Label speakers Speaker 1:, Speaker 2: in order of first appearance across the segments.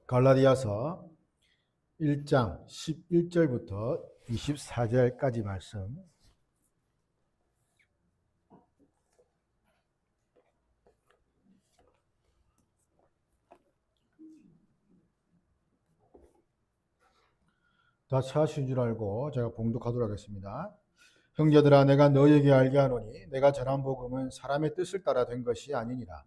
Speaker 1: 갈라디아서 1장 11절부터 24절까지 말씀. 다 찾으신 줄 알고 제가 봉독하도록 하겠습니다. 형제들아, 내가 너희에게 알게 하노니 내가 전한 복음은 사람의 뜻을 따라 된 것이 아니니라.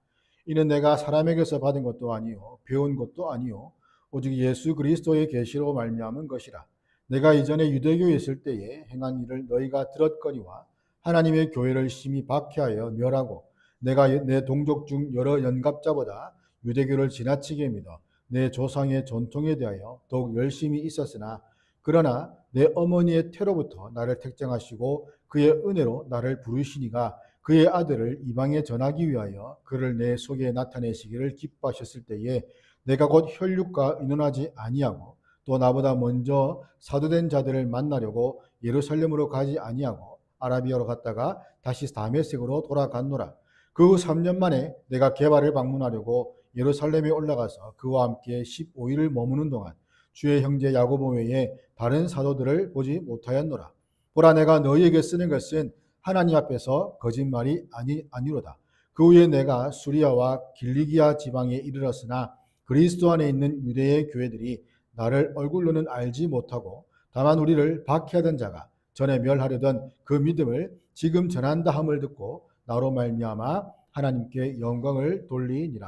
Speaker 1: 이는 내가 사람에게서 받은 것도 아니요 배운 것도 아니요 오직 예수 그리스도의 계시로 말미암은 것이라. 내가 이전에 유대교에 있을 때에 행한 일을 너희가 들었거니와 하나님의 교회를 심히 박해하여 멸하고 내가 내 동족 중 여러 연갑자보다 유대교를 지나치게 믿어 내 조상의 전통에 대하여 더욱 열심히 있었으나 그러나 내 어머니의 태로부터 나를 택정하시고 그의 은혜로 나를 부르시니가 그의 아들을 이방에 전하기 위하여 그를 내 속에 나타내시기를 기뻐하셨을 때에 내가 곧 혈육과 의논하지 아니하고 또 나보다 먼저 사도된 자들을 만나려고 예루살렘으로 가지 아니하고 아라비아로 갔다가 다시 다메섹으로 돌아갔노라. 그 후 3년 만에 내가 게바를 방문하려고 예루살렘에 올라가서 그와 함께 15일을 머무는 동안 주의 형제 야고보 외에 다른 사도들을 보지 못하였노라. 보라, 내가 너희에게 쓰는 것은 하나님 앞에서 거짓말이 아니로다. 그 후에 내가 수리아와 길리기아 지방에 이르렀으나 그리스도 안에 있는 유대의 교회들이 나를 얼굴로는 알지 못하고 다만 우리를 박해하던 자가 전에 멸하려던 그 믿음을 지금 전한다 함을 듣고 나로 말미암아 하나님께 영광을 돌리니라.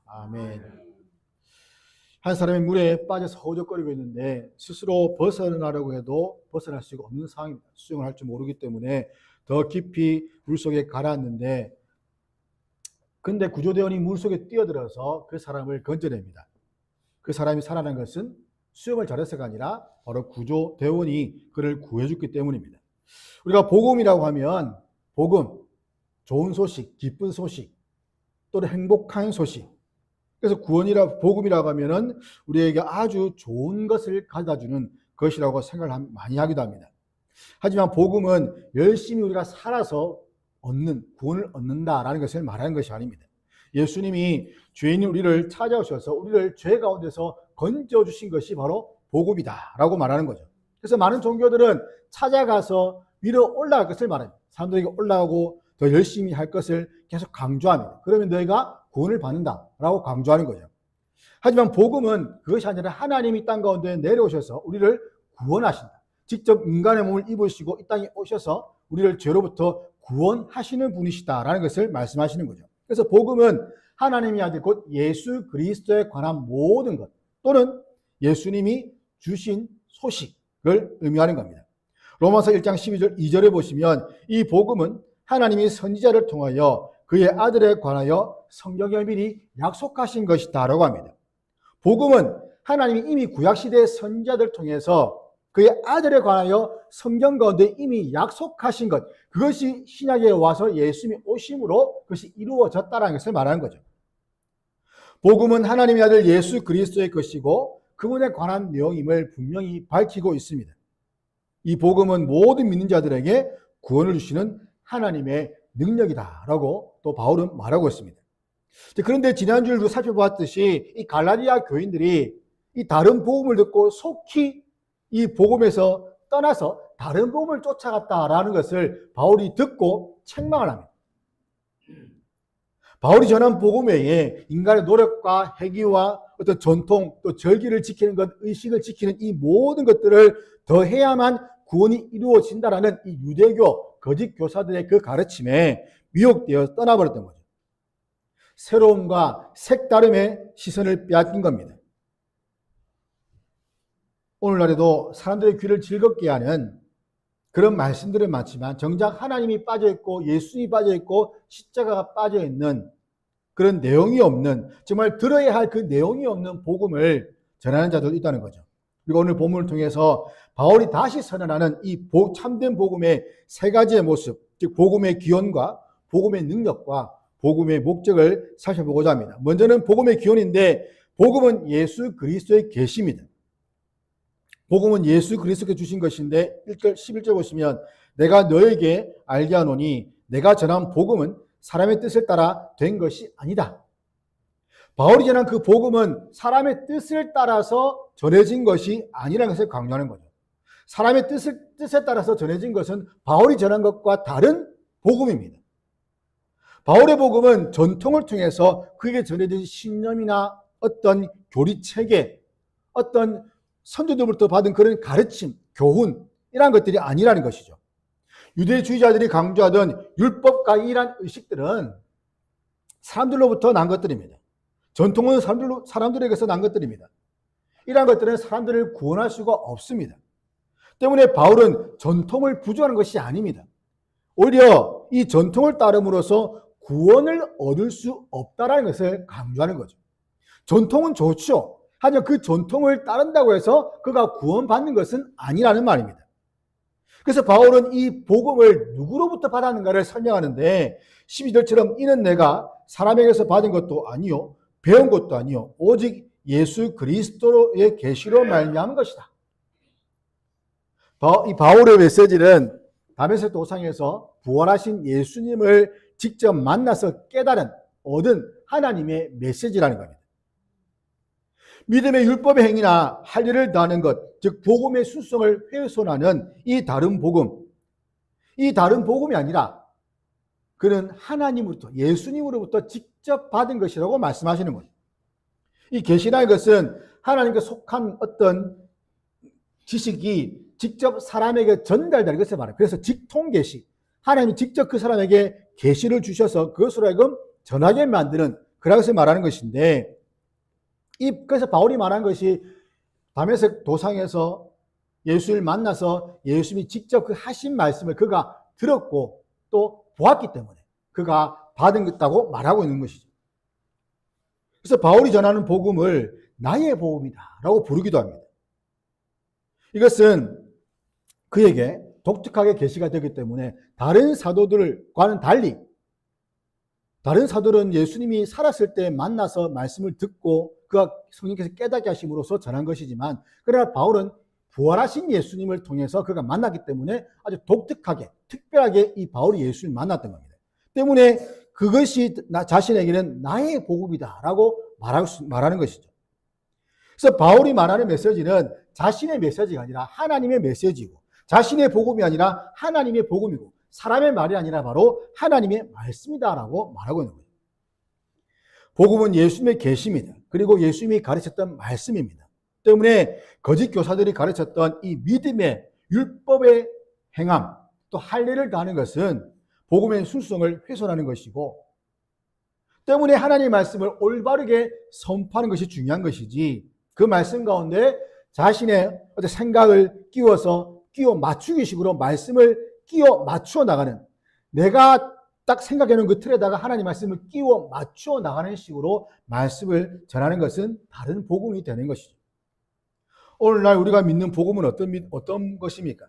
Speaker 1: 아멘. 한 사람이 물에 빠져서 허우적거리고 있는데 스스로 벗어나려고 해도 벗어날 수가 없는 상황입니다. 수영을 할 줄 모르기 때문에 더 깊이 물속에 가라앉는데, 근데 구조대원이 물속에 뛰어들어서 그 사람을 건져냅니다. 그 사람이 살아난 것은 수영을 잘해서가 아니라 바로 구조대원이 그를 구해줬기 때문입니다. 우리가 복음이라고 하면 복음, 좋은 소식, 기쁜 소식, 또는 행복한 소식. 그래서 복음이라고 하면은 우리에게 아주 좋은 것을 가져다주는 것이라고 생각을 많이 하기도 합니다. 하지만 복음은 열심히 우리가 살아서 구원을 얻는다라는 것을 말하는 것이 아닙니다. 예수님이 죄인인 우리를 찾아오셔서 우리를 죄 가운데서 건져주신 것이 바로 복음이다라고 말하는 거죠. 그래서 많은 종교들은 찾아가서 위로 올라갈 것을 말합니다. 사람들에게 올라가고 더 열심히 할 것을 계속 강조합니다. 그러면 너희가 구원을 받는다라고 강조하는 거죠. 하지만 복음은 그것이 아니라 하나님이 땅 가운데 내려오셔서 우리를 구원하신다. 직접 인간의 몸을 입으시고 이 땅에 오셔서 우리를 죄로부터 구원하시는 분이시다라는 것을 말씀하시는 거죠. 그래서 복음은 하나님의 아들 곧 예수 그리스도에 관한 모든 것 또는 예수님이 주신 소식을 의미하는 겁니다. 로마서 1장 2절에 보시면 이 복음은 하나님이 선지자를 통하여 그의 아들에 관하여 성경에 미리 약속하신 것이다라고 합니다. 복음은 하나님이 이미 구약시대의 선지자들 통해서 그의 아들에 관하여 성경 가운데 이미 약속하신 것, 그것이 신약에 와서 예수님이 오심으로 그것이 이루어졌다는 것을 말하는 거죠. 복음은 하나님의 아들 예수 그리스도의 것이고 그분에 관한 내용임을 분명히 밝히고 있습니다. 이 복음은 모든 믿는 자들에게 구원을 주시는 하나님의 능력이다라고 또 바울은 말하고 있습니다. 그런데 지난주에도 살펴보았듯이 이 갈라디아 교인들이 이 다른 복음을 듣고 속히 이 복음에서 떠나서 다른 복음을 쫓아갔다라는 것을 바울이 듣고 책망을 합니다. 바울이 전한 복음 외에 인간의 노력과 행위와 어떤 전통 또 절기를 지키는 것, 의식을 지키는 이 모든 것들을 더해야만 구원이 이루어진다라는 이 유대교 거짓 교사들의 그 가르침에 미혹되어 떠나버렸던 거죠. 새로움과 색다름의 시선을 빼앗긴 겁니다. 오늘날에도 사람들의 귀를 즐겁게 하는 그런 말씀들은 많지만 정작 하나님이 빠져있고 예수님이 빠져있고 십자가가 빠져있는 그런 내용이 없는, 정말 들어야 할 그 내용이 없는 복음을 전하는 자들도 있다는 거죠. 그리고 오늘 본문을 통해서 바울이 다시 선언하는 이 참된 복음의 세 가지의 모습, 즉 복음의 기원과 복음의 능력과 복음의 목적을 살펴보고자 합니다. 먼저는 복음의 기원인데 복음은 예수 그리스도의 계시입니다. 복음은 예수 그리스도께 주신 것인데 1절 11절 보시면 내가 너에게 알게 하노니 내가 전한 복음은 사람의 뜻을 따라 된 것이 아니다. 바울이 전한 그 복음은 사람의 뜻을 따라서 전해진 것이 아니라는 것을 강조하는 거죠. 사람의 뜻에 따라서 전해진 것은 바울이 전한 것과 다른 복음입니다. 바울의 복음은 전통을 통해서 그에게 전해진 신념이나 어떤 교리체계, 어떤 선조들부터 받은 그런 가르침, 교훈, 이런 것들이 아니라는 것이죠. 유대주의자들이 강조하던 율법과 이러한 의식들은 사람들로부터 난 것들입니다. 전통은 사람들에게서 난 것들입니다. 이러한 것들은 사람들을 구원할 수가 없습니다. 때문에 바울은 전통을 부정하는 것이 아닙니다. 오히려 이 전통을 따름으로써 구원을 얻을 수 없다는 것을 강조하는 거죠. 전통은 좋죠. 하지만 그 전통을 따른다고 해서 그가 구원받는 것은 아니라는 말입니다. 그래서 바울은 이 복음을 누구로부터 받았는가를 설명하는데 12절처럼 이는 내가 사람에게서 받은 것도 아니요 배운 것도 아니요 오직 예수 그리스도의 계시로 말미암은 것이다. 이 바울의 메시지는 다메섹 도상에서 부활하신 예수님을 직접 만나서 깨달은 얻은 하나님의 메시지라는 겁니다. 믿음의 율법의 행위나 할 일을 다하는 것, 즉 복음의 순성을 훼손하는 이 다른 복음이 아니라 그는 하나님으로부터, 예수님으로부터 직접 받은 것이라고 말씀하시는 거죠. 이 계시라는 것은 하나님께 속한 어떤 지식이 직접 사람에게 전달되는 것을 말해요. 그래서 직통계시, 하나님이 직접 그 사람에게 계시를 주셔서 그것으로 하여금 전하게 만드는 그런 것을 말하는 것인데, 그래서 바울이 말한 것이 다메섹 도상에서 예수를 만나서 예수님이 직접 그 하신 말씀을 그가 들었고 또 보았기 때문에 그가 받은 것다고 말하고 있는 것이죠. 그래서 바울이 전하는 복음을 나의 복음이다라고 부르기도 합니다. 이것은 그에게 독특하게 계시가 되기 때문에 다른 사도들과는 달리, 다른 사도들은 예수님이 살았을 때 만나서 말씀을 듣고 그가 성령께서 깨닫게 하심으로써 전한 것이지만, 그러나 바울은 부활하신 예수님을 통해서 그가 만났기 때문에 아주 독특하게, 특별하게 이 바울이 예수를 만났던 겁니다. 때문에 그것이 나 자신에게는 나의 복음이다라고 말하는 것이죠. 그래서 바울이 말하는 메시지는 자신의 메시지가 아니라 하나님의 메시지고, 자신의 복음이 아니라 하나님의 복음이고, 사람의 말이 아니라 바로 하나님의 말씀이다라고 말하고 있는 거예요. 복음은 예수님의 계시입니다. 그리고 예수님이 가르쳤던 말씀입니다. 때문에 거짓 교사들이 가르쳤던 이 믿음의 율법의 행함, 또 할례를 다하는 것은 복음의 순수성을 훼손하는 것이고, 때문에 하나님의 말씀을 올바르게 선포하는 것이 중요한 것이지, 그 말씀 가운데 자신의 어떤 생각을 끼워 맞추기 식으로 말씀을 끼워 맞추어 나가는, 내가 딱 생각해 놓은 그 틀에다가 하나님 말씀을 끼워 맞추어 나가는 식으로 말씀을 전하는 것은 다른 복음이 되는 것이죠. 오늘날 우리가 믿는 복음은 어떤 것입니까?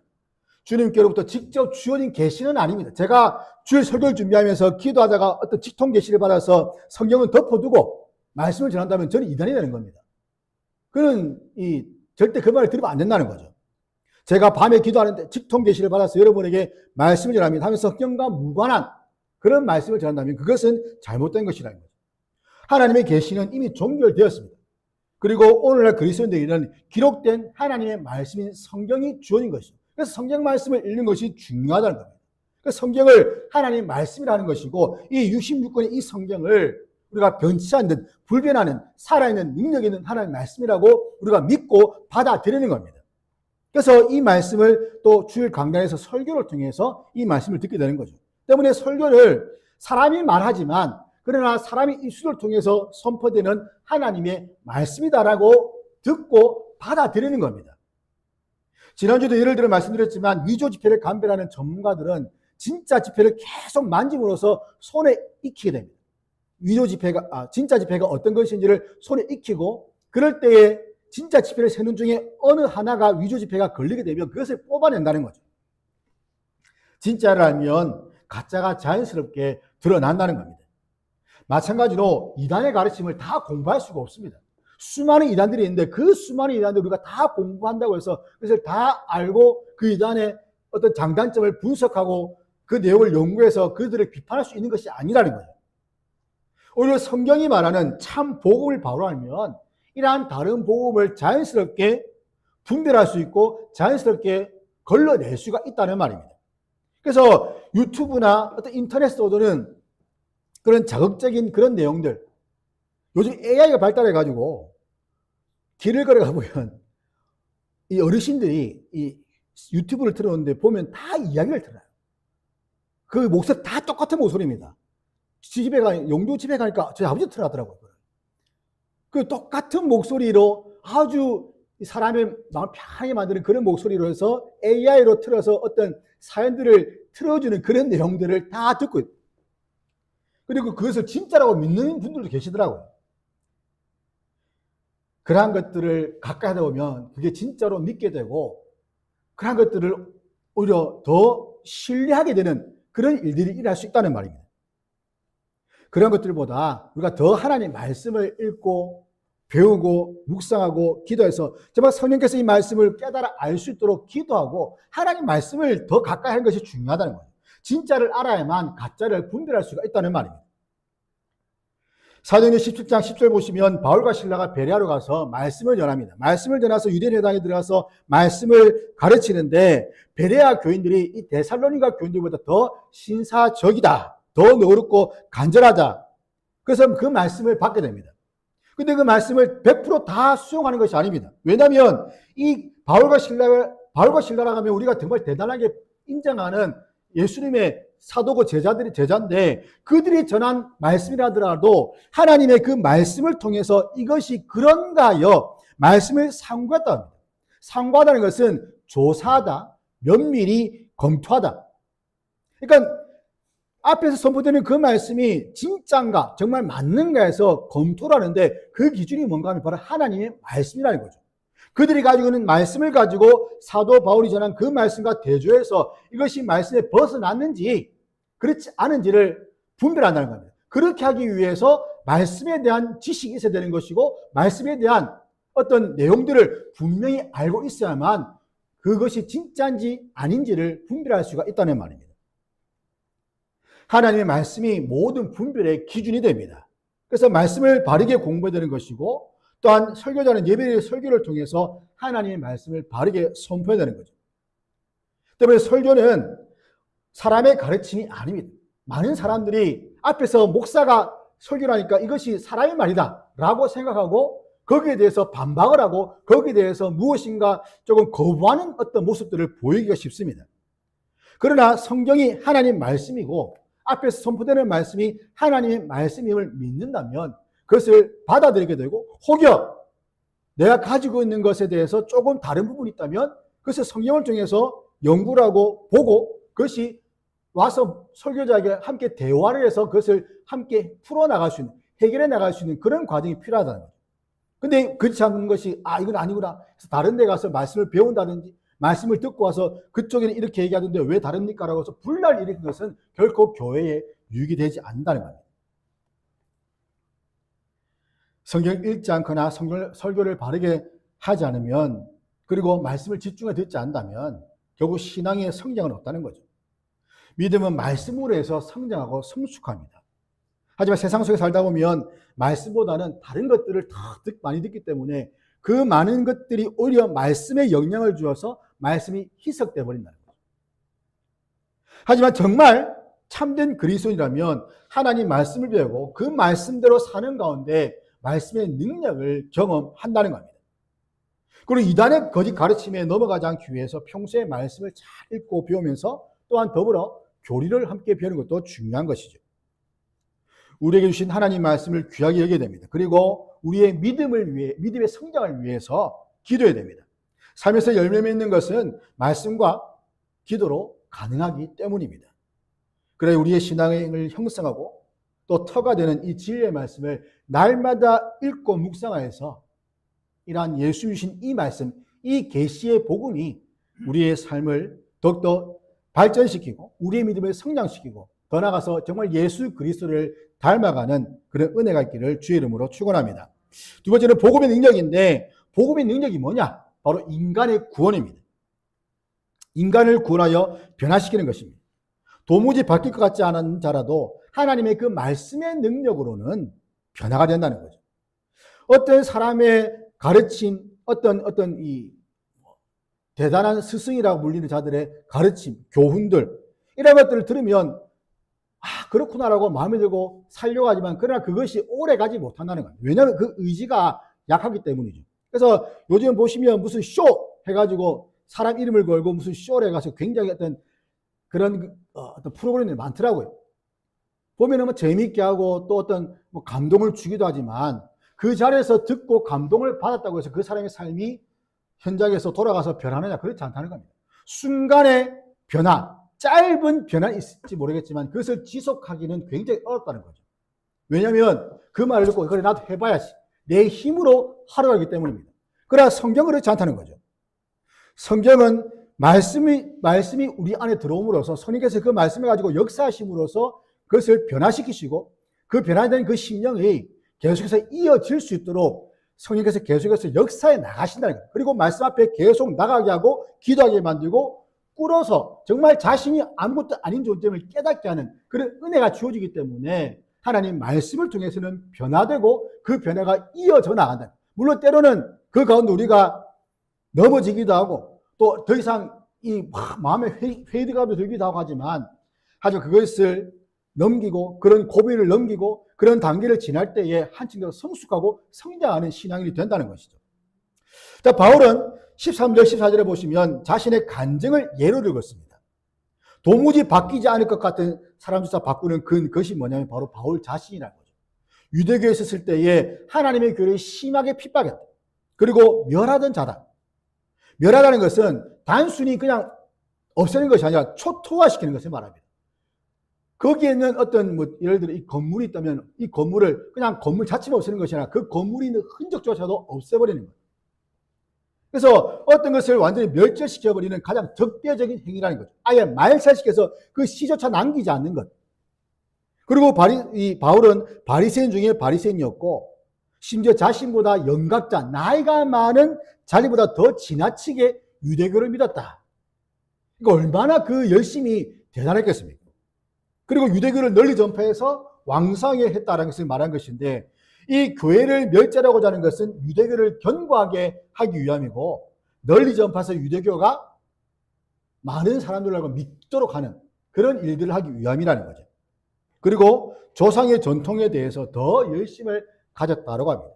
Speaker 1: 주님께로부터 직접 주어진 계시는 아닙니다. 제가 주일 설교를 준비하면서 기도하다가 어떤 직통 계시를 받아서 성경을 덮어두고 말씀을 전한다면 저는 이단이 되는 겁니다. 그는 절대 그 말을 들으면 안 된다는 거죠. 제가 밤에 기도하는데 직통 계시를 받아서 여러분에게 말씀을 전합니다 하면서 성경과 무관한 그런 말씀을 전한다면 그것은 잘못된 것이라는 거죠. 하나님의 계시는 이미 종결되었습니다. 그리고 오늘날 그리스도인들에게는 기록된 하나님의 말씀인 성경이 주어진 것이죠. 그래서 성경 말씀을 읽는 것이 중요하다는 겁니다. 그래서 성경을 하나님의 말씀이라는 것이고, 이 66권의 이 성경을 우리가 변치 않는, 불변하는, 살아있는 능력 있는 하나님의 말씀이라고 우리가 믿고 받아들이는 겁니다. 그래서 이 말씀을 또 주일 강단에서 설교를 통해서 이 말씀을 듣게 되는 거죠. 때문에 설교를 사람이 말하지만, 그러나 사람이 입술을 통해서 선포되는 하나님의 말씀이다라고 듣고 받아들이는 겁니다. 지난주도 예를 들어 말씀드렸지만 위조 지폐를 감별하는 전문가들은 진짜 지폐를 계속 만짐으로써 손에 익히게 됩니다. 진짜 지폐가 어떤 것인지를 손에 익히고, 그럴 때에 진짜 지폐를 세는 중에 어느 하나가 위조 지폐가 걸리게 되면 그것을 뽑아낸다는 거죠. 진짜를 알면 가짜가 자연스럽게 드러난다는 겁니다. 마찬가지로 이단의 가르침을 다 공부할 수가 없습니다. 수많은 이단들이 있는데 그 수많은 이단들 우리가 다 공부한다고 해서 그것을 다 알고 그 이단의 어떤 장단점을 분석하고 그 내용을 연구해서 그들을 비판할 수 있는 것이 아니라는 거예요. 오히려 성경이 말하는 참 복음을 바로 알면 이러한 다른 복음을 자연스럽게 분별할 수 있고 자연스럽게 걸러낼 수가 있다는 말입니다. 그래서 유튜브나 어떤 인터넷에 오는 그런 자극적인 그런 내용들, 요즘 AI가 발달해가지고 길을 걸어가 보면 이 어르신들이 이 유튜브를 틀어놓는데 보면 다 이야기를 들어요. 그 목소리 다 똑같은 목소리입니다. 용도 집에 가니까 저희 아버지 틀어하더라고요. 그 똑같은 목소리로 아주 사람의 마음을 편하게 만드는 그런 목소리로 해서 AI로 틀어서 어떤 사연들을 틀어주는 그런 내용들을 다 듣고 있어요. 그리고 그것을 진짜라고 믿는 분들도 계시더라고요. 그러한 것들을 가까이 하다 보면 그게 진짜로 믿게 되고 그러한 것들을 오히려 더 신뢰하게 되는 그런 일들이 일어날 수 있다는 말입니다. 그런 것들보다 우리가 더 하나님의 말씀을 읽고 배우고 묵상하고 기도해서 정말 성령께서 이 말씀을 깨달아 알 수 있도록 기도하고 하나님 말씀을 더 가까이 하는 것이 중요하다는 거예요. 진짜를 알아야만 가짜를 분별할 수가 있다는 말입니다. 사도행전 17장 10절 보시면 바울과 실라가 베레아로 가서 말씀을 전합니다. 말씀을 전해서 유대인 회당에 들어가서 말씀을 가르치는데 베레아 교인들이 이 데살로니가 교인들보다 더 신사적이다. 더 너그럽고 간절하다. 그래서 그 말씀을 받게 됩니다. 근데 그 말씀을 100%다 수용하는 것이 아닙니다. 왜냐하면 이 바울과 실라라 하면 우리가 정말 대단하게 인정하는 예수님의 사도고 제자인데 그들이 전한 말씀이라 하더라도 하나님의 그 말씀을 통해서 이것이 그런가 하여 말씀을 상고했다 합니다. 상고하다는 것은 조사하다, 면밀히 검토하다. 그러니까 앞에서 선포되는 그 말씀이 진짜인가 정말 맞는가 해서 검토를 하는데 그 기준이 뭔가 하면 바로 하나님의 말씀이라는 거죠. 그들이 가지고 있는 말씀을 가지고 사도 바울이 전한 그 말씀과 대조해서 이것이 말씀에 벗어났는지 그렇지 않은지를 분별한다는 겁니다. 그렇게 하기 위해서 말씀에 대한 지식이 있어야 되는 것이고 말씀에 대한 어떤 내용들을 분명히 알고 있어야만 그것이 진짜인지 아닌지를 분별할 수가 있다는 말입니다. 하나님의 말씀이 모든 분별의 기준이 됩니다. 그래서 말씀을 바르게 공부해야 되는 것이고 또한 설교자는 예배의 설교를 통해서 하나님의 말씀을 바르게 선포해야 되는 거죠. 때문에 설교는 사람의 가르침이 아닙니다. 많은 사람들이 앞에서 목사가 설교를 하니까 이것이 사람의 말이다 라고 생각하고 거기에 대해서 반박을 하고 거기에 대해서 무엇인가 조금 거부하는 어떤 모습들을 보이기가 쉽습니다. 그러나 성경이 하나님 말씀이고 앞에서 선포되는 말씀이 하나님의 말씀임을 믿는다면 그것을 받아들이게 되고 혹여 내가 가지고 있는 것에 대해서 조금 다른 부분이 있다면 그것을 성경을 통해서 연구를 하고 보고 그것이 와서 설교자에게 함께 대화를 해서 그것을 함께 풀어나갈 수 있는 해결해 나갈 수 있는 그런 과정이 필요하다는 거죠. 근데 그렇지 않은 것이 이건 아니구나 그래서 다른 데 가서 말씀을 배운다든지 말씀을 듣고 와서 그쪽에는 이렇게 얘기하던데 왜 다릅니까? 라고 해서 분란을 일으킨 것은 결코 교회에 유익이 되지 않는다는 겁니다. 성경 읽지 않거나 설교를 바르게 하지 않으면 그리고 말씀을 집중해 듣지 않는다면 결국 신앙의 성장은 없다는 거죠. 믿음은 말씀으로 해서 성장하고 성숙합니다. 하지만 세상 속에 살다 보면 말씀보다는 다른 것들을 더 많이 듣기 때문에 그 많은 것들이 오히려 말씀에 영향을 주어서 말씀이 희석되어 버린다는 거죠. 하지만 정말 참된 그리스도인이라면 하나님 말씀을 배우고 그 말씀대로 사는 가운데 말씀의 능력을 경험한다는 겁니다. 그리고 이단의 거짓 가르침에 넘어가지 않기 위해서 평소에 말씀을 잘 읽고 배우면서 또한 더불어 교리를 함께 배우는 것도 중요한 것이죠. 우리에게 주신 하나님 말씀을 귀하게 여겨야 됩니다. 그리고 우리의 믿음의 성장을 위해서 기도해야 됩니다. 삶에서 열매 맺는 것은 말씀과 기도로 가능하기 때문입니다. 그래 우리의 신앙을 형성하고 또 터가 되는 이 진리의 말씀을 날마다 읽고 묵상하여서 이러한 예수 주신 이 말씀, 이 계시의 복음이 우리의 삶을 더욱더 발전시키고 우리의 믿음을 성장시키고 더 나아가서 정말 예수 그리스도를 닮아가는 그런 은혜가 있기를 주의 이름으로 축원합니다. 두 번째는 복음의 능력인데 복음의 능력이 뭐냐? 바로 인간의 구원입니다. 인간을 구원하여 변화시키는 것입니다. 도무지 바뀔 것 같지 않은 자라도 하나님의 그 말씀의 능력으로는 변화가 된다는 거죠. 어떤 사람의 가르침, 어떤 이 대단한 스승이라고 불리는 자들의 가르침, 교훈들, 이런 것들을 들으면 그렇구나라고 마음에 들고 살려고 하지만 그러나 그것이 오래 가지 못한다는 거예요. 왜냐하면 그 의지가 약하기 때문이죠. 그래서 요즘 보시면 무슨 쇼 해가지고 사람 이름을 걸고 무슨 쇼를 해가지고 굉장히 어떤 그런 어떤 프로그램이 많더라고요. 보면은 뭐 재미있게 하고 또 어떤 뭐 감동을 주기도 하지만 그 자리에서 듣고 감동을 받았다고 해서 그 사람의 삶이 현장에서 돌아가서 변하느냐, 그렇지 않다는 겁니다. 순간의 변화, 짧은 변화는 있을지 모르겠지만 그것을 지속하기는 굉장히 어렵다는 거죠. 왜냐하면 그 말을 듣고 그래 나도 해봐야지, 내 힘으로 하려고 하기 때문입니다. 그러나 성경은 그렇지 않다는 거죠. 성경은 말씀이 우리 안에 들어옴으로써 성령께서 그 말씀을 가지고 역사하심으로써 그것을 변화시키시고 그 변화된 그 심령이 계속해서 이어질 수 있도록 성령께서 계속해서 역사에 나가신다는 거예요. 그리고 말씀 앞에 계속 나가게 하고 기도하게 만들고 꿇어서 정말 자신이 아무것도 아닌 존재임을 깨닫게 하는 그런 은혜가 주어지기 때문에 하나님 말씀을 통해서는 변화되고 그 변화가 이어져 나간다. 물론 때로는 그 가운데 우리가 넘어지기도 하고 또 더 이상 이 마음에 회의감이 들기도 하고 하지만 그것을 넘기고 그런 고비를 넘기고 그런 단계를 지날 때에 한층 더 성숙하고 성장하는 신앙인이 된다는 것이죠. 자, 바울은 13절 14절에 보시면 자신의 간증을 예로 들었습니다. 도무지 바뀌지 않을 것 같은 사람조차 바꾸는 그것이 뭐냐면 바로 바울 자신이라는 거죠. 유대교에 있었을 때에 하나님의 교회를 심하게 핍박했다. 그리고 멸하던 자다. 멸하다는 것은 단순히 그냥 없애는 것이 아니라 초토화시키는 것을 말합니다. 거기에는 어떤 예를 들어 이 건물이 있다면 이 건물을 그냥 건물 자체만 없애는 것이 아니라 그 건물이 있는 흔적조차도 없애버리는 거예요. 그래서 어떤 것을 완전히 멸절시켜버리는 가장 적대적인 행위라는 거죠. 아예 말살시켜서 그 시조차 남기지 않는 것. 그리고 바울은 바리새인 중에 바리새인이었고 심지어 자신보다 영각자, 나이가 많은 자기보다 더 지나치게 유대교를 믿었다. 그러니까 얼마나 그 열심히 대단했겠습니까? 그리고 유대교를 널리 전파해서 왕성하게 했다는 것을 말한 것인데 이 교회를 멸절하고자 하는 것은 유대교를 견고하게 하기 위함이고 널리 전파해서 유대교가 많은 사람들하고 믿도록 하는 그런 일들을 하기 위함이라는 거죠. 그리고 조상의 전통에 대해서 더 열심을 가졌다고 합니다.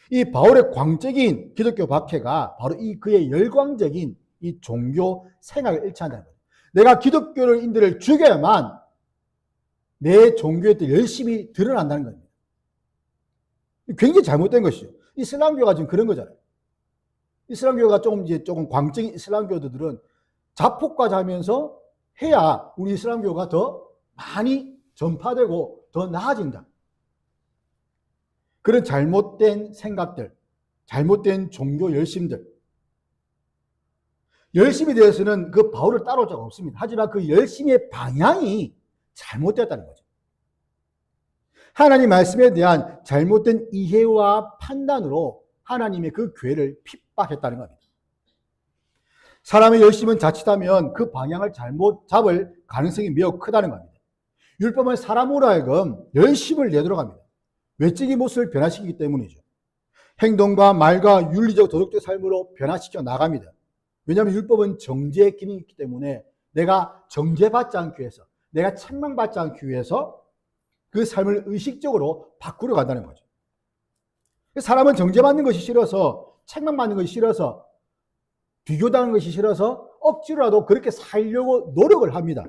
Speaker 1: 이 바울의 광적인 기독교 박해가 바로 이 그의 열광적인 이 종교 생활을 일치한다는 거예요. 내가 기독교인들을 죽여야만 내 종교에 또 열심히 드러난다는 겁니다. 굉장히 잘못된 것이죠. 이슬람교가 지금 그런 거잖아요. 이슬람교가 조금 광적인 이슬람교들은 자폭까지 하면서 해야 우리 이슬람교가 더 많이 전파되고 더 나아진다. 그런 잘못된 생각들, 잘못된 종교 열심들. 열심에 대해서는 그 바울을 따라올 자가 없습니다. 하지만 그 열심의 방향이 잘못되었다는 거죠. 하나님 말씀에 대한 잘못된 이해와 판단으로 하나님의 그 교회를 핍박했다는 겁니다. 사람의 열심은 자칫하면 그 방향을 잘못 잡을 가능성이 매우 크다는 겁니다. 율법은 사람으로 하여금 열심을 내도록 합니다. 외적인 모습을 변화시키기 때문이죠. 행동과 말과 윤리적 도덕적 삶으로 변화시켜 나갑니다. 왜냐하면 율법은 정죄의 기능이 있기 때문에 내가 정죄받지 않기 위해서, 내가 책망받지 않기 위해서 그 삶을 의식적으로 바꾸려 간다는 거죠. 사람은 정죄받는 것이 싫어서, 책망받는 것이 싫어서, 비교당하는 것이 싫어서 억지로라도 그렇게 살려고 노력을 합니다.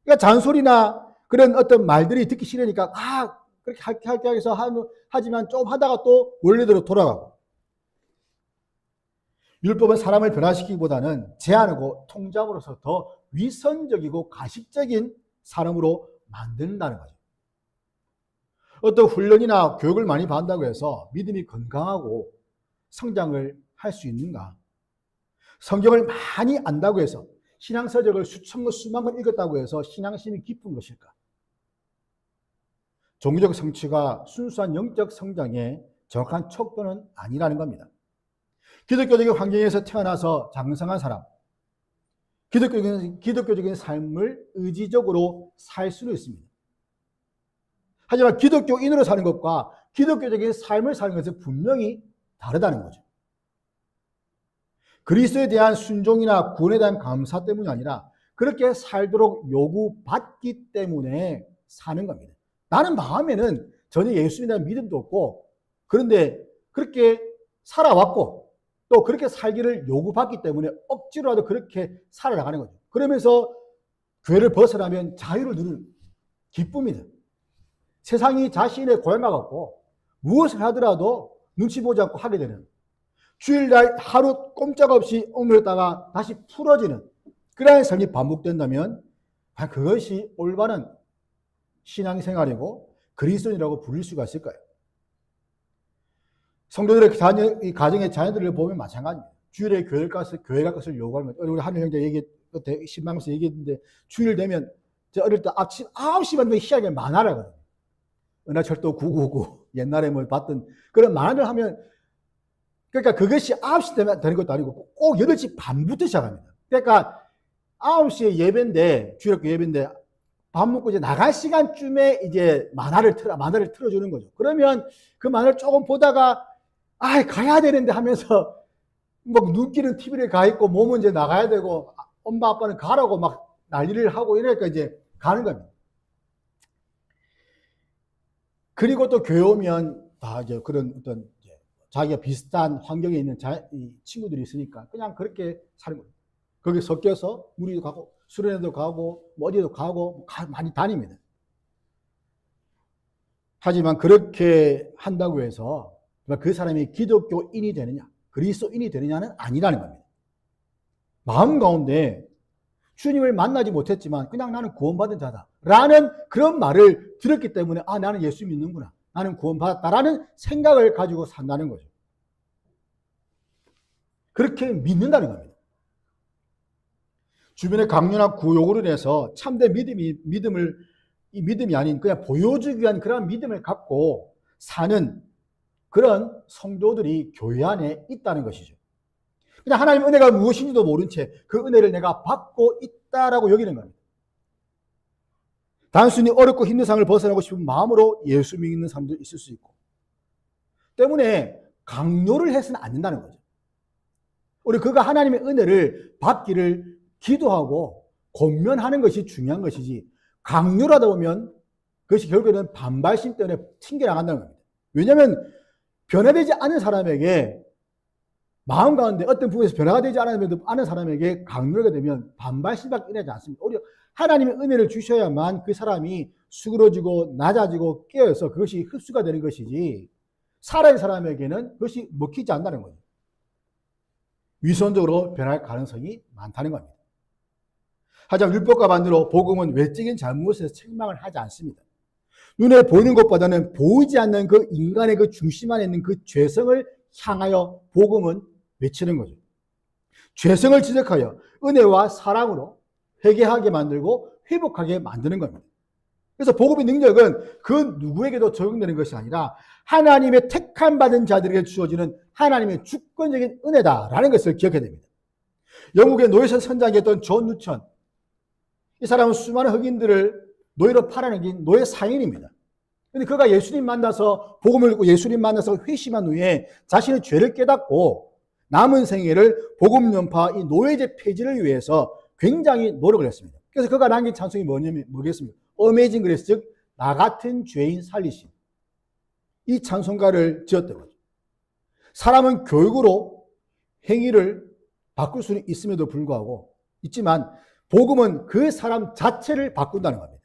Speaker 1: 그러니까 잔소리나 그런 어떤 말들이 듣기 싫으니까 그렇게 할게 해서 하지만 좀 하다가 또 원래대로 돌아가고. 율법은 사람을 변화시키기보다는 제한하고 통잡으로서 더 위선적이고 가식적인 사람으로 만든다는 거죠. 어떤 훈련이나 교육을 많이 받는다고 해서 믿음이 건강하고 성장을 할 수 있는가? 성경을 많이 안다고 해서 신앙서적을 수천 권, 수만 권 읽었다고 해서 신앙심이 깊은 것일까? 종교적 성취가 순수한 영적 성장의 정확한 척도는 아니라는 겁니다. 기독교적인 환경에서 태어나서 장성한 사람, 기독교적인 삶을 의지적으로 살 수는 있습니다. 하지만 기독교인으로 사는 것과 기독교적인 삶을 사는 것은 분명히 다르다는 거죠. 그리스도에 대한 순종이나 구원에 대한 감사 때문이 아니라 그렇게 살도록 요구받기 때문에 사는 겁니다. 나는 마음에는 전혀 예수님에 대한 믿음도 없고, 그런데 그렇게 살아왔고 또 그렇게 살기를 요구받기 때문에 억지로라도 그렇게 살아나가는 거죠. 그러면서 교회를 벗어나면 자유를 누리는 기쁨이다. 세상이 자신의 고향과 같고 무엇을 하더라도 눈치 보지 않고 하게 되는, 주일날 하루 꼼짝없이 억눌렸다가 다시 풀어지는 그러한 삶이 반복된다면 그것이 올바른 신앙생활이고 그리스도인이라고 부를 수가 있을까요? 성도들의 가정의 자녀들을 보면 마찬가지입니다. 주일에 교회 갈 것을 요구하는 거죠. 우리 한일 형제 신방에서 얘기했는데, 주일 되면 저 어릴 때 아침 9시 반에 시작에 만화를 하거든요. 은하철도 999 옛날에 뭐 봤던 그런 만화를 하면, 그러니까 그것이 9시 되면 되는 것도 아니고 꼭 8시 반부터 시작합니다. 그러니까 9시에 예배인데, 주일학교 예배인데 밥 먹고 이제 나갈 시간쯤에 이제 만화를 틀어주는 거죠. 그러면 그 만화를 조금 보다가 가야 되는데 하면서 막 눈길은 TV를 가 있고 몸은 이제 나가야 되고 엄마 아빠는 가라고 막 난리를 하고 이러니까 이제 가는 겁니다. 그리고 또 교회 오면 다 이제 그런 어떤 이제 자기가 비슷한 환경에 있는 친구들이 있으니까 그냥 그렇게 사는 거예요. 거기 섞여서 무리도 가고 수련회도 가고 뭐 어디도 가고 많이 다닙니다. 하지만 그렇게 한다고 해서 그 사람이 기독교인이 되느냐, 그리스도인이 되느냐는 아니라는 겁니다. 마음 가운데 주님을 만나지 못했지만 그냥 나는 구원받은 자다라는 그런 말을 들었기 때문에 나는 예수 믿는구나, 나는 구원받았다라는 생각을 가지고 산다는 거죠. 그렇게 믿는다는 겁니다. 주변에 강요나 구욕으로 인해서 참된 믿음이 아닌 그냥 보여주기 위한 그런 믿음을 갖고 사는 그런 성도들이 교회 안에 있다는 것이죠. 그냥 하나님 은혜가 무엇인지도 모른 채 그 은혜를 내가 받고 있다라고 여기는 겁니다. 단순히 어렵고 힘든 상을 벗어나고 싶은 마음으로 예수 믿는 사람도 있을 수 있고, 때문에 강요를 해서는 안 된다는 거죠. 우리 그가 하나님의 은혜를 받기를 기도하고 권면하는 것이 중요한 것이지, 강요를 하다 보면 그것이 결국에는 반발심 때문에 튕겨나간다는 겁니다. 왜냐하면 변화되지 않은 사람에게, 마음 가운데 어떤 부분에서 변화가 되지 않은 사람에게 강요가 되면 반발심밖에 일어나지 않습니다. 오히려 하나님의 은혜를 주셔야만 그 사람이 수그러지고 낮아지고 깨어서 그것이 흡수가 되는 것이지, 살아있는 사람에게는 그것이 먹히지 않는다는 거죠. 위선적으로 변할 가능성이 많다는 겁니다. 하지만 율법과 반대로 복음은 외적인 잘못에서 책망을 하지 않습니다. 눈에 보이는 것보다는 보이지 않는 그 인간의 그 중심 안에 있는 그 죄성을 향하여 복음은 외치는 거죠. 죄성을 지적하여 은혜와 사랑으로 회개하게 만들고 회복하게 만드는 겁니다. 그래서 복음의 능력은 그 누구에게도 적용되는 것이 아니라 하나님의 택함 받은 자들에게 주어지는 하나님의 주권적인 은혜다라는 것을 기억해야 됩니다. 영국의 노예선 선장이었던 존 누천, 이 사람은 수많은 흑인들을 노예로 팔아넘긴 노예 상인입니다. 근데 그가 예수님 만나서 복음을 듣고 예수님 만나서 회심한 후에 자신의 죄를 깨닫고 남은 생애를 복음 전파, 이 노예제 폐지를 위해서 굉장히 노력을 했습니다. 그래서 그가 남긴 찬송이 뭐겠습니까? 어메이징 그레이스, 즉 나 같은 죄인 살리심. 이 찬송가를 지었던 거죠. 사람은 교육으로 행위를 바꿀 수는 있음에도 불구하고 있지만 복음은 그 사람 자체를 바꾼다는 겁니다.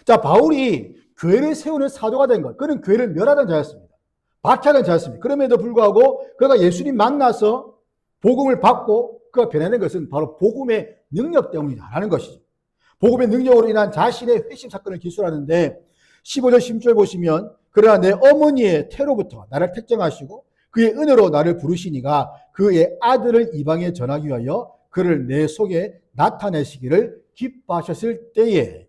Speaker 1: 자, 바울이 교회를 세우는 사도가 된 것, 그는 교회를 멸하던 자였습니다. 박해하던 자였습니다. 그럼에도 불구하고 그가 예수님 만나서 복음을 받고 그가 변화된 것은 바로 복음의 능력 때문이다라는 것이죠. 복음의 능력으로 인한 자신의 회심 사건을 기술하는데 15절 16절 보시면, 그러나 내 어머니의 태로부터 나를 택정하시고 그의 은혜로 나를 부르시니가 그의 아들을 이방에 전하기 위하여 그를 내 속에 나타내시기를 기뻐하셨을 때에.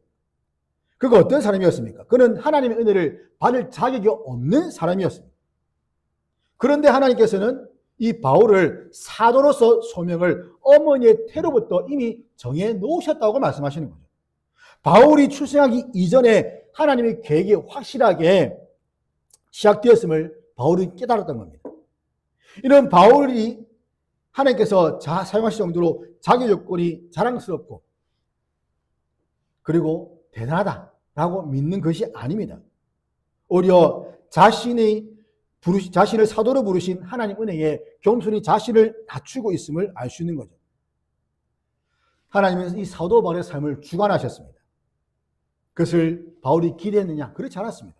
Speaker 1: 그가 어떤 사람이었습니까? 그는 하나님의 은혜를 받을 자격이 없는 사람이었습니다. 그런데 하나님께서는 이 바울을 사도로서 소명을 어머니의 태로부터 이미 정해 놓으셨다고 말씀하시는 거죠. 바울이 출생하기 이전에 하나님의 계획이 확실하게 시작되었음을 바울이 깨달았던 겁니다. 이런 바울이 하나님께서 사용하실 정도로 자기 조건이 자랑스럽고 그리고 대단하다라고 믿는 것이 아닙니다. 오히려 자신을 사도로 부르신 하나님 은혜에 겸손히 자신을 낮추고 있음을 알 수 있는 거죠. 하나님은 이 사도 바울의 삶을 주관하셨습니다. 그것을 바울이 기대했느냐? 그렇지 않았습니다.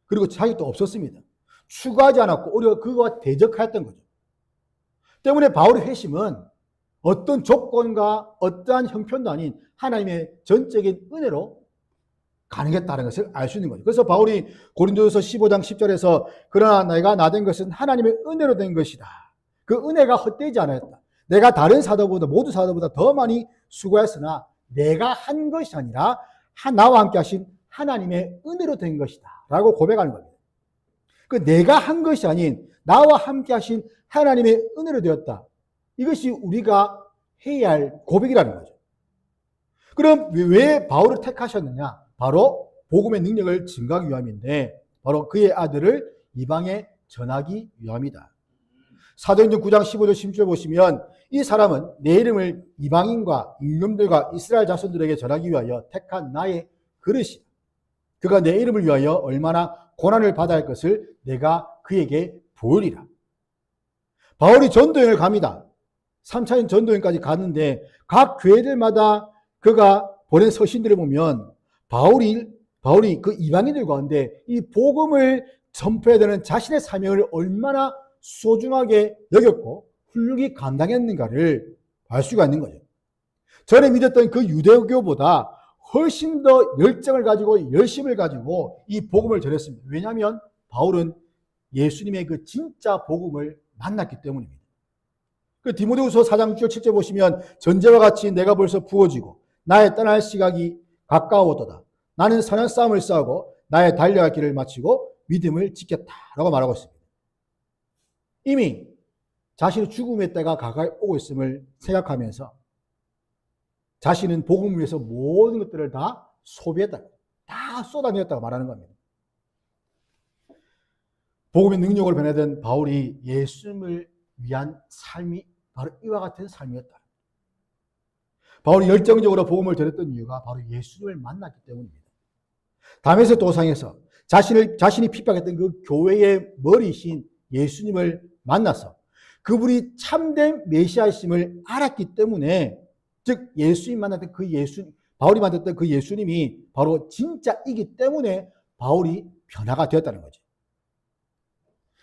Speaker 1: 그리고 자격도 없었습니다. 추구하지 않았고 오히려 그거와 대적하였던 거죠. 때문에 바울의 회심은 어떤 조건과 어떠한 형편도 아닌 하나님의 전적인 은혜로 가능했다는 것을 알 수 있는 거죠. 그래서 바울이 고린도전서 15장 10절에서 그러나 내가 나 된 것은 하나님의 은혜로 된 것이다. 그 은혜가 헛되지 않았다. 내가 다른 사도보다 모두 사도보다 더 많이 수고했으나 내가 한 것이 아니라 나와 함께 하신 하나님의 은혜로 된 것이다 라고 고백하는 겁니다. 그 내가 한 것이 아닌 나와 함께 하신 하나님의 은혜로 되었다. 이것이 우리가 해야 할 고백이라는 거죠. 그럼 왜 바울을 택하셨느냐? 바로 복음의 능력을 증가하기 위함인데 바로 그의 아들을 이방에 전하기 위함이다. 사도행전 9장 15절 16절 보시면 이 사람은 내 이름을 이방인과 임금들과 이스라엘 자손들에게 전하기 위하여 택한 나의 그릇이다. 그가 내 이름을 위하여 얼마나 고난을 받아야 할 것을 내가 그에게 보이리라. 바울이 전도여행을 갑니다. 3차인 전도여행까지 갔는데 각 교회들마다 그가 보낸 서신들을 보면 바울이 그 이방인들 가운데 이 복음을 전파해야 되는 자신의 사명을 얼마나 소중하게 여겼고 훌륭히 감당했는가를 알 수가 있는 거죠. 전에 믿었던 그 유대교보다 훨씬 더 열정을 가지고 열심을 가지고 이 복음을 전했습니다. 왜냐하면 바울은 예수님의 그 진짜 복음을 만났기 때문입니다. 그 디모데후서 4장 6절 7절 보시면 전제와 같이 내가 벌써 부어지고 나의 떠날 시각이 가까워도다. 나는 선한 싸움을 싸우고 나의 달려갈 길을 마치고 믿음을 지켰다라고 말하고 있습니다. 이미 자신의 죽음의 때가 가까이 오고 있음을 생각하면서 자신은 복음을 위해서 모든 것들을 다 소비했다. 다 쏟아내었다고 말하는 겁니다. 복음의 능력으로 변화된 바울이 예수님을 위한 삶이 바로 이와 같은 삶이었다. 바울이 열정적으로 복음을 전했던 이유가 바로 예수님을 만났기 때문입니다. 다메섹 도상에서 자신이 핍박했던 그 교회의 머리이신 예수님을 만나서 그분이 참된 메시아이심을 알았기 때문에 즉 예수님 만났던 바울이 만났던 그 예수님이 바로 진짜이기 때문에 바울이 변화가 되었다는 거죠.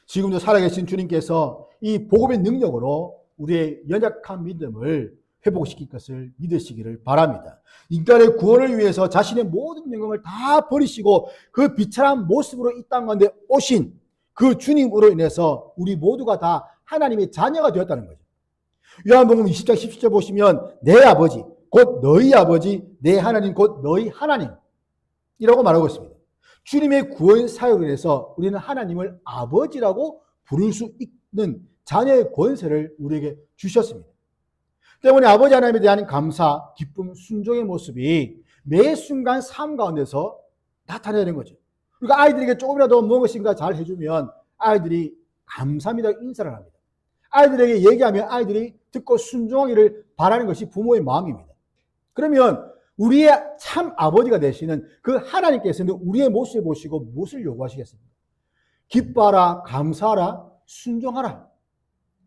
Speaker 1: 지금도 살아계신 주님께서 이 복음의 능력으로 우리의 연약한 믿음을 회복시킬 것을 믿으시기를 바랍니다. 인간의 구원을 위해서 자신의 모든 영광을 다 버리시고 그 비참한 모습으로 이 땅 가운데 오신 그 주님으로 인해서 우리 모두가 다 하나님의 자녀가 되었다는 거죠. 요한복음 20장 17절 보시면 내 아버지 곧 너희 아버지 내 하나님 곧 너희 하나님이라고 말하고 있습니다. 주님의 구원 사역을 위해서 우리는 하나님을 아버지라고 부를 수 있는 자녀의 권세를 우리에게 주셨습니다. 때문에 아버지 하나님에 대한 감사, 기쁨, 순종의 모습이 매 순간 삶 가운데서 나타나는 거죠. 그러니까 아이들에게 조금이라도 무엇인가 잘 해주면 아이들이 감사합니다 인사를 합니다. 아이들에게 얘기하면 아이들이 듣고 순종하기를 바라는 것이 부모의 마음입니다. 그러면 우리의 참 아버지가 되시는 그 하나님께서는 우리의 모습을 보시고 무엇을 요구하시겠습니까? 기뻐하라, 감사하라, 순종하라.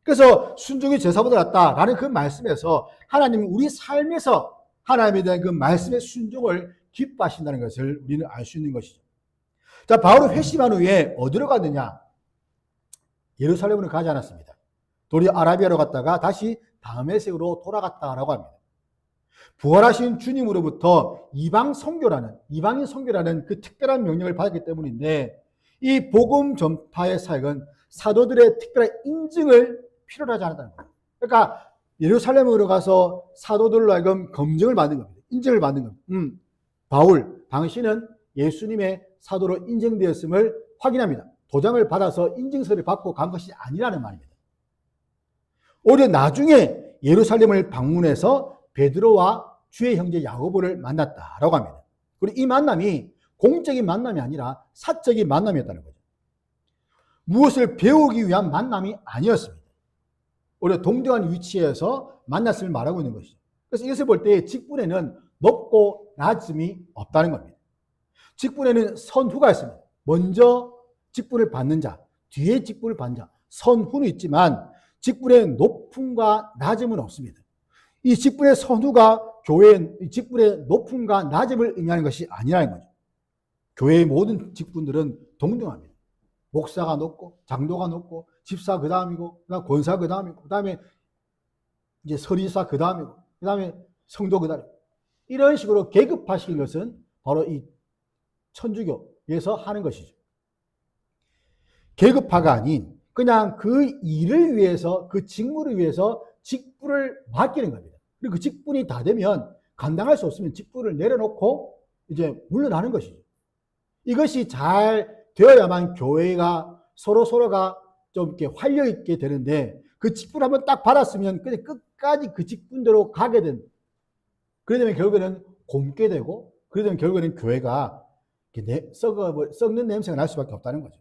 Speaker 1: 그래서 순종이 제사보다 낫다라는 그 말씀에서 하나님은 우리 삶에서 하나님에 대한 그 말씀의 순종을 기뻐하신다는 것을 우리는 알 수 있는 것이죠. 자, 바울은 회심한 후에 어디로 갔느냐? 예루살렘으로 가지 않았습니다. 도리어 아라비아로 갔다가 다시 다메섹으로 돌아갔다라고 합니다. 부활하신 주님으로부터 이방인 선교라는 그 특별한 명령을 받았기 때문인데 이 복음 전파의 사역은 사도들의 특별한 인증을 필요로 하지 않았다는 거예요. 그러니까 예루살렘으로 가서 사도들로 하여금 검증을 받는 겁니다. 인증을 받는 겁니다. 바울, 당신은 예수님의 사도로 인정되었음을 확인합니다. 도장을 받아서 인증서를 받고 간 것이 아니라는 말입니다. 오히려 나중에 예루살렘을 방문해서 베드로와 주의 형제 야고보를 만났다라고 합니다. 그리고 이 만남이 공적인 만남이 아니라 사적인 만남이었다는 거죠. 무엇을 배우기 위한 만남이 아니었습니다. 오히려 동등한 위치에서 만났음을 말하고 있는 것이죠. 그래서 이것을 볼 때 직분에는 높고 낮음이 없다는 겁니다. 직분에는 선후가 있습니다. 먼저 직분을 받는 자, 뒤에 직분을 받는 자, 선후는 있지만 직분의 높음과 낮음은 없습니다. 이 직분의 선후가 교회의 직분의 높음과 낮음을 의미하는 것이 아니라는 거죠. 교회의 모든 직분들은 동등합니다. 목사가 높고, 장로가 높고, 집사 그 다음이고, 그다음 권사 그 다음이고, 그 다음에 이제 서리사 그 다음이고, 그 다음에 성도 그 다음에 이런 식으로 계급화시킨 것은 바로 이 천주교에서 하는 것이죠. 계급화가 아닌 그냥 그 일을 위해서, 그 직무를 위해서 직분을 맡기는 겁니다. 그리고 그 직분이 다 되면 감당할 수 없으면 직분을 내려놓고 이제 물러나는 것이죠. 이것이 잘 되어야만 교회가 서로가 좀 이렇게 활력 있게 되는데, 그 직분을 한번 딱 받았으면 그냥 끝까지 그 직분대로 가게 된, 그러면 결국에는 곪게 되고, 그러면 결국에는 교회가 썩는 냄새가 날 수밖에 없다는 거죠.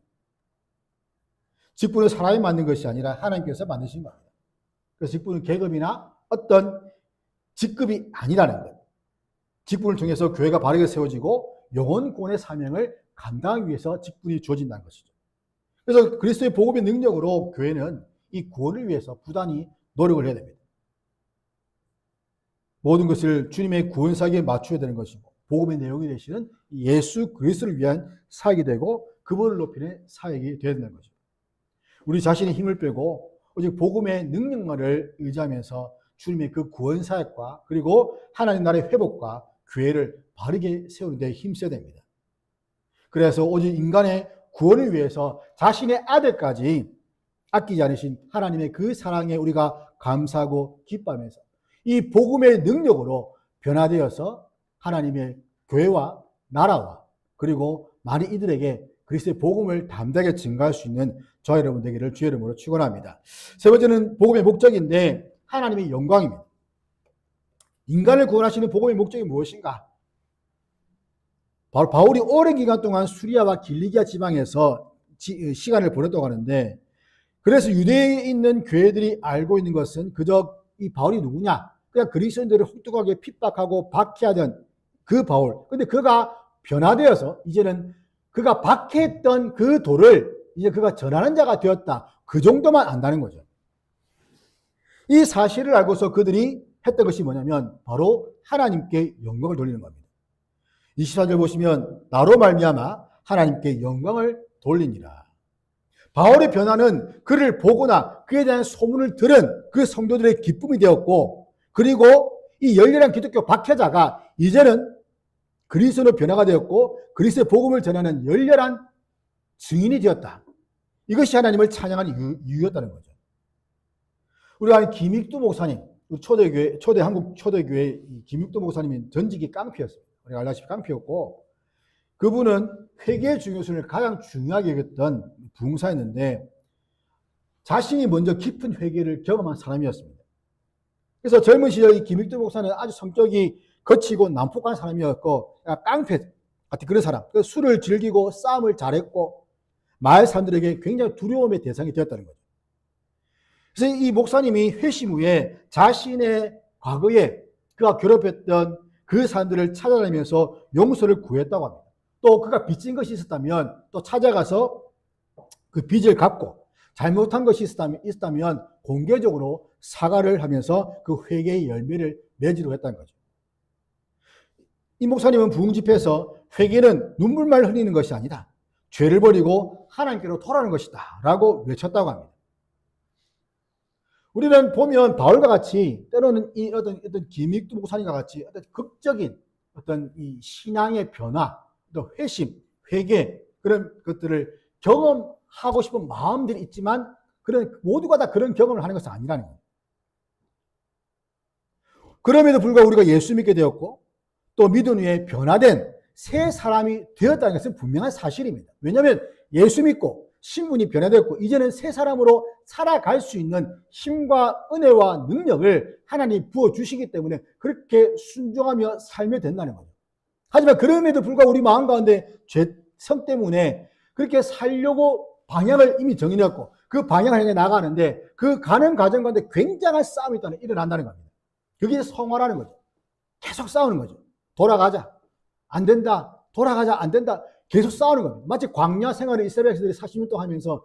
Speaker 1: 직분은 사람이 만든 것이 아니라 하나님께서 만드신 겁니다. 그래서 직분은 계급이나 어떤 직급이 아니라는 것. 직분을 통해서 교회가 바르게 세워지고 영혼 구원의 사명을 감당하기 위해서 직분이 주어진다는 것이죠. 그래서 그리스도의 복음의 능력으로 교회는 이 구원을 위해서 부단히 노력을 해야 됩니다. 모든 것을 주님의 구원 사역에 맞춰야 되는 것이고, 복음의 내용이 되시는 예수 그리스도를 위한 사역이 되고 그분을 높이는 사역이 되어야 된다는 거죠. 우리 자신의 힘을 빼고 오직 복음의 능력만을 의지하면서 주님의 그 구원 사역과 그리고 하나님 나라의 회복과 교회를 바르게 세우는 데 힘써야 됩니다. 그래서 오직 인간의 구원을 위해서 자신의 아들까지 아끼지 않으신 하나님의 그 사랑에 우리가 감사하고 기뻐하면서 이 복음의 능력으로 변화되어서 하나님의 교회와 나라와 그리고 많은 이들에게 그리스도의 복음을 담대하게 증거할 수 있는 저와 여러분 되기를 주의 이름으로 축원합니다. 세 번째는 복음의 목적인데 하나님의 영광입니다. 인간을 구원하시는 복음의 목적이 무엇인가? 바로 바울이 오랜 기간 동안 수리아와 길리기아 지방에서 시간을 보냈다고 하는데, 그래서 유대에 있는 교회들이 알고 있는 것은 그저 이 바울이 누구냐? 그냥 그리스도인들을 혹독하게 핍박하고 박해하던 그 바울. 근데 그가 변화되어서 이제는 그가 박해했던 그 도를 이제 그가 전하는 자가 되었다. 그 정도만 안다는 거죠. 이 사실을 알고서 그들이 했던 것이 뭐냐면 바로 하나님께 영광을 돌리는 겁니다. 24절 보시면 나로 말미암아 하나님께 영광을 돌리니라. 바울의 변화는 그를 보거나 그에 대한 소문을 들은 그 성도들의 기쁨이 되었고, 그리고 이 열렬한 기독교 박해자가 이제는 그리스도로 변화가 되었고 그리스도의 복음을 전하는 열렬한 증인이 되었다. 이것이 하나님을 찬양하는 이유였다는 거죠. 우리가 김익두 목사님, 우리 초대 한국 초대교회 김익두 목사님이 전직이 깡패였습니다. 우리가 알다시피 깡패였고, 그분은 회개의 중요성을 가장 중요하게 여겼던 부흥사였는데 자신이 먼저 깊은 회개를 경험한 사람이었습니다. 그래서 젊은 시절 이 김익두 목사는 아주 성격이 거치고 난폭한 사람이었고 깡패 같은 그런 사람. 그래서 술을 즐기고 싸움을 잘했고 마을 사람들에게 굉장히 두려움의 대상이 되었다는 거죠. 그래서 이 목사님이 회심 후에 자신의 과거에 그가 괴롭혔던 그 사람들을 찾아다니면서 용서를 구했다고 합니다. 또 그가 빚진 것이 있었다면 또 찾아가서 그 빚을 갚고 잘못한 것이 있었다면 공개적으로 사과를 하면서 그 회개의 열매를 맺으려고 했다는 거죠. 이 목사님은 부흥 집회에서 회개는 눈물만 흘리는 것이 아니다. 죄를 버리고 하나님께로 돌아오는 것이다. 라고 외쳤다고 합니다. 우리는 보면 바울과 같이 때로는 이 어떤 김익두 목사님과 같이 어떤 극적인 어떤 이 신앙의 변화, 또 회심, 회개 그런 것들을 경험하고 싶은 마음들이 있지만 그런 모두가 다 그런 경험을 하는 것은 아니라는 거예요. 그럼에도 불구하고 우리가 예수 믿게 되었고 또 믿은 후에 변화된 새 사람이 되었다는 것은 분명한 사실입니다. 왜냐하면 예수 믿고 신분이 변화됐고 이제는 새 사람으로 살아갈 수 있는 힘과 은혜와 능력을 하나님이 부어주시기 때문에 그렇게 순종하며 살면 된다는 거죠. 하지만 그럼에도 불구하고 우리 마음 가운데 죄성 때문에 그렇게 살려고 방향을 이미 정해놨고 그 방향을 향해 나가는데 그 가는 과정 가운데 굉장한 싸움이 일어난다는 겁니다. 그게 성화라는 거죠. 계속 싸우는 거죠. 돌아가자. 안 된다. 돌아가자. 안 된다. 계속 싸우는 겁니다. 마치 광야 생활을 이스라엘 백성들이 40년 동안 하면서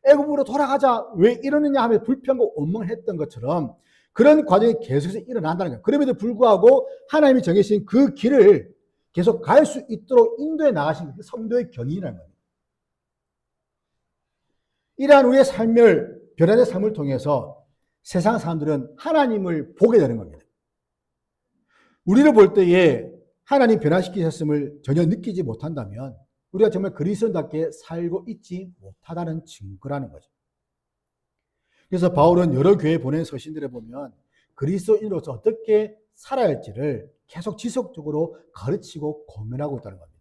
Speaker 1: 애굽으로 돌아가자. 왜 이러느냐 하며 불평과 원망을 했던 것처럼 그런 과정이 계속해서 일어난다는 거예요. 그럼에도 불구하고 하나님이 정해주신 그 길을 계속 갈 수 있도록 인도해 나가신 그 성도의 경륜이라는 거예요. 이러한 우리의 삶을, 변화된 삶을 통해서 세상 사람들은 하나님을 보게 되는 겁니다. 우리를 볼 때에 하나님 변화시키셨음을 전혀 느끼지 못한다면 우리가 정말 그리스도인답게 살고 있지 못하다는 증거라는 거죠. 그래서 바울은 여러 교회에 보낸 서신들에 보면 그리스도인으로서 어떻게 살아야 할지를 계속 지속적으로 가르치고 고민하고 있다는 겁니다.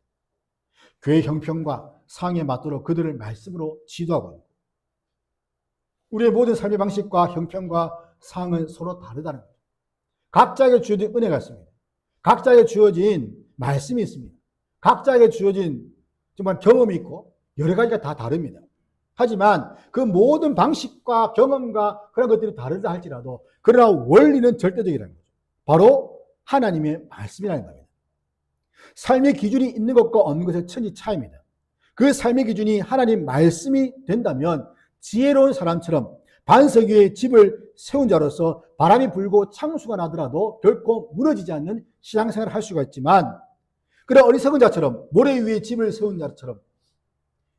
Speaker 1: 교회 형편과 상황에 맞도록 그들을 말씀으로 지도하고 있고 우리의 모든 삶의 방식과 형편과 상황은 서로 다르다는 거죠. 각자에게 주어진 은혜가 있습니다. 각자에게 주어진 말씀이 있습니다. 각자에게 주어진 정말 경험이 있고 여러 가지가 다 다릅니다. 하지만 그 모든 방식과 경험과 그런 것들이 다르다 할지라도 그러나 원리는 절대적이라는 거죠. 바로 하나님의 말씀이라는 겁니다. 삶의 기준이 있는 것과 없는 것의 천지 차이입니다. 그 삶의 기준이 하나님 말씀이 된다면 지혜로운 사람처럼 반석 위에 집을 세운 자로서 바람이 불고 창수가 나더라도 결코 무너지지 않는 신앙생활을 할 수가 있지만 그런 어리석은 자처럼 모래 위에 집을 세운 자처럼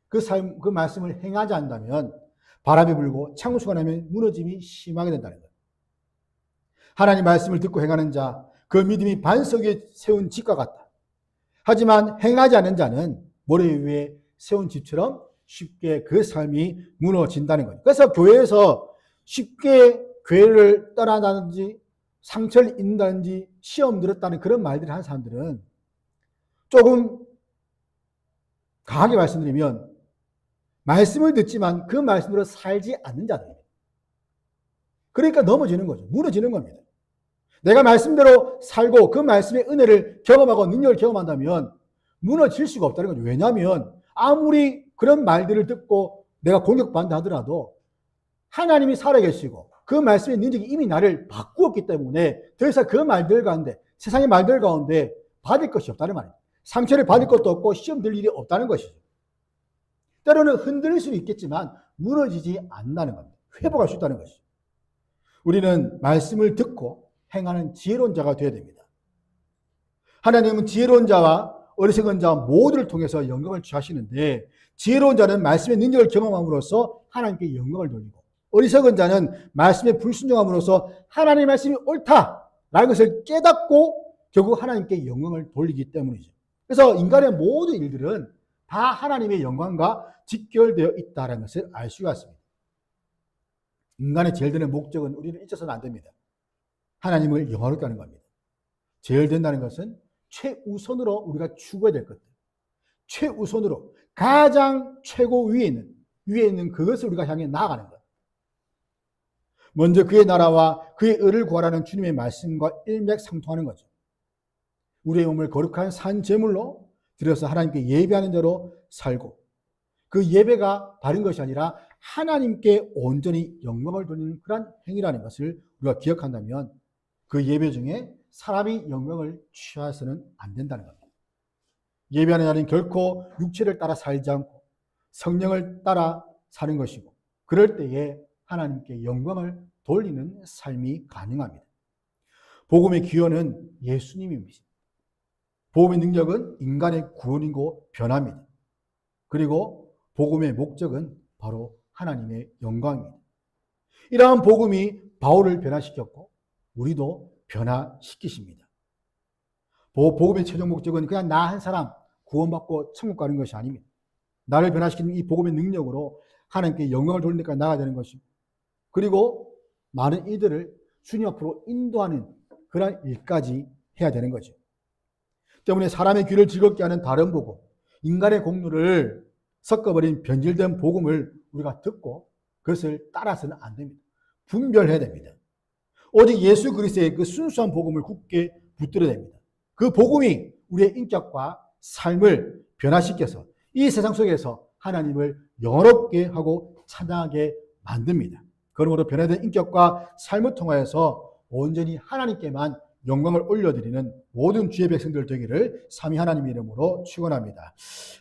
Speaker 1: 그 말씀을 행하지 않는다면 바람이 불고 창수가 나면 무너짐이 심하게 된다는 거예요. 하나님 말씀을 듣고 행하는 자, 그 믿음이 반석 위에 세운 집과 같다. 하지만 행하지 않는 자는 모래 위에 세운 집처럼 쉽게 그 삶이 무너진다는 거예요. 그래서 교회에서 쉽게 교회를 떠난다든지 상처를 입는다든지 시험 들었다는 그런 말들을 하는 사람들은 조금 강하게 말씀드리면 말씀을 듣지만 그 말씀으로 살지 않는 자들입니다. 그러니까 넘어지는 거죠. 무너지는 겁니다. 내가 말씀대로 살고 그 말씀의 은혜를 경험하고 능력을 경험한다면 무너질 수가 없다는 거죠. 왜냐하면 아무리 그런 말들을 듣고 내가 공격받는다 하더라도 하나님이 살아계시고 그 말씀의 능력이 이미 나를 바꾸었기 때문에 더 이상 그 말들 가운데 세상의 말들 가운데 받을 것이 없다는 말이에요. 상처를 받을 것도 없고 시험 들 일이 없다는 것이죠. 때로는 흔들릴 수는 있겠지만 무너지지 않는다는 겁니다. 회복할 수 있다는 것이죠. 우리는 말씀을 듣고 행하는 지혜로운 자가 되어야 됩니다. 하나님은 지혜로운 자와 어리석은 자 모두를 통해서 영광을 취하시는데 지혜로운 자는 말씀의 능력을 경험함으로써 하나님께 영광을 돌리고 어리석은 자는 말씀에 불순종함으로써 하나님의 말씀이 옳다라는 것을 깨닫고 결국 하나님께 영광을 돌리기 때문이죠. 그래서 인간의 모든 일들은 다 하나님의 영광과 직결되어 있다는 것을 알 수가 있습니다. 인간의 제일 되는 목적은 우리는 잊어서는 안 됩니다. 하나님을 영화롭게 하는 겁니다. 제일 된다는 것은 최우선으로 우리가 추구해야 될 것들, 최우선으로 가장 최고 위에 있는 그것을 우리가 향해 나아가는 것. 먼저 그의 나라와 그의 의를 구하라는 주님의 말씀과 일맥상통하는 거죠. 우리의 몸을 거룩한 산 제물로 드려서 하나님께 예배하는 자로 살고 그 예배가 다른 것이 아니라 하나님께 온전히 영광을 돌리는 그런 행위라는 것을 우리가 기억한다면 그 예배 중에 사람이 영광을 취해서는 안 된다는 겁니다. 예배하는 자는 결코 육체를 따라 살지 않고 성령을 따라 사는 것이고 그럴 때에 하나님께 영광을 돌리는 삶이 가능합니다. 복음의 기원은 예수님입니다. 복음의 능력은 인간의 구원이고 변화입니다. 그리고 복음의 목적은 바로 하나님의 영광입니다. 이러한 복음이 바울을 변화시켰고 우리도 변화시키십니다. 복음의 최종 목적은 그냥 나 한 사람 구원받고 천국 가는 것이 아닙니다. 나를 변화시키는 이 복음의 능력으로 하나님께 영광을 돌리는 데까지 나아가야 되는 것이고 그리고 많은 이들을 주님 앞으로 인도하는 그런 일까지 해야 되는 거죠. 때문에 사람의 귀를 즐겁게 하는 다른 복음, 인간의 공로를 섞어버린 변질된 복음을 우리가 듣고 그것을 따라서는 안 됩니다. 분별해야 됩니다. 오직 예수 그리스도의 그 순수한 복음을 굳게 붙들어야 됩니다. 그 복음이 우리의 인격과 삶을 변화시켜서 이 세상 속에서 하나님을 영화롭게 하고 찬양하게 만듭니다. 그러므로 변화된 인격과 삶을 통하여서 온전히 하나님께만 영광을 올려드리는 모든 주의 백성들 되기를 삼위 하나님 이름으로 축원합니다.